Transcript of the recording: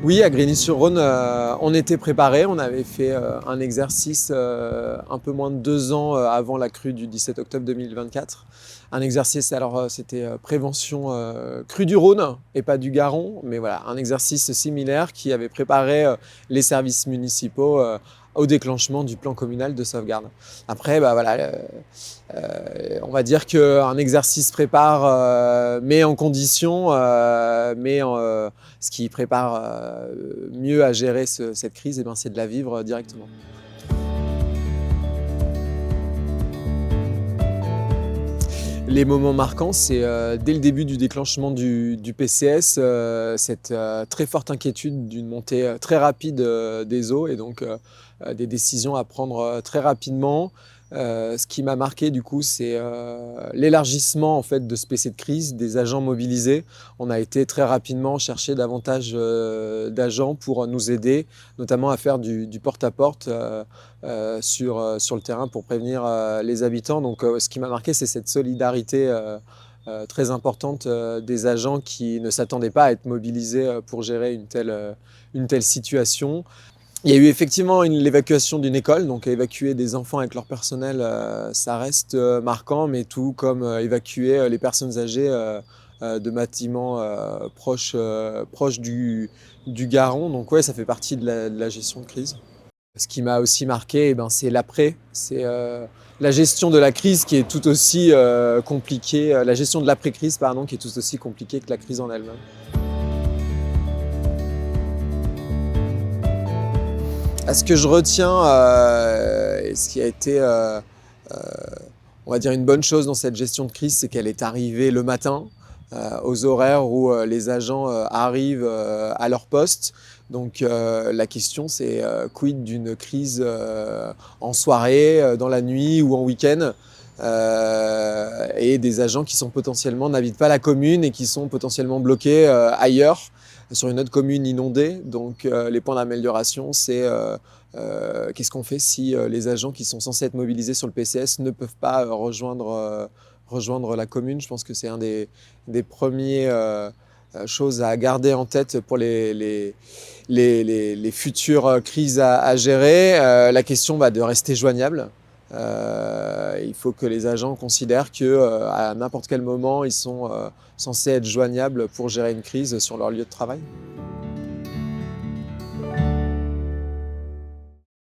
Oui, à Grigny-sur-Rhône, on était préparés. On avait fait un exercice un peu moins de 2 ans avant la crue du 17 octobre 2024. Un exercice, alors c'était prévention crue du Rhône et pas du Garonne, mais voilà, un exercice similaire qui avait préparé les services municipaux au déclenchement du plan communal de sauvegarde. Après, bah voilà, on va dire qu'un exercice prépare, met en condition, ce qui prépare mieux à gérer cette crise, eh ben, c'est de la vivre directement. Les moments marquants, c'est dès le début du déclenchement du PCS, cette très forte inquiétude d'une montée très rapide des eaux et donc des décisions à prendre très rapidement. Ce qui m'a marqué du coup, c'est l'élargissement en fait de ce PC de crise, des agents mobilisés. On a été très rapidement chercher davantage d'agents pour nous aider, notamment à faire du porte-à-porte sur le terrain pour prévenir les habitants. Donc ce qui m'a marqué, c'est cette solidarité très importante des agents qui ne s'attendaient pas à être mobilisés pour gérer une telle situation. Il y a eu effectivement l'évacuation d'une école, donc évacuer des enfants avec leur personnel, ça reste marquant, mais tout comme évacuer les personnes âgées de bâtiments proches du Garonne. Donc ouais, ça fait partie de la gestion de crise. Ce qui m'a aussi marqué, eh ben, c'est l'après, c'est la gestion de la crise qui est tout aussi compliquée, la gestion de l'après-crise, pardon, qui est tout aussi compliquée que la crise en elle-même. Ce que je retiens, et ce qui a été, on va dire, une bonne chose dans cette gestion de crise, c'est qu'elle est arrivée le matin, aux horaires où les agents arrivent à leur poste. Donc la question, c'est quid d'une crise en soirée, dans la nuit ou en week-end, et des agents qui sont potentiellement n'habitent pas la commune et qui sont potentiellement bloqués ailleurs sur une autre commune inondée. Donc les points d'amélioration, c'est qu'est-ce qu'on fait si les agents qui sont censés être mobilisés sur le PCS ne peuvent pas rejoindre la commune. Je pense que c'est un des premiers choses à garder en tête pour les futures crises à gérer. La question de rester joignable. Il faut que les agents considèrent qu'à n'importe quel moment, ils sont censés être joignables pour gérer une crise sur leur lieu de travail.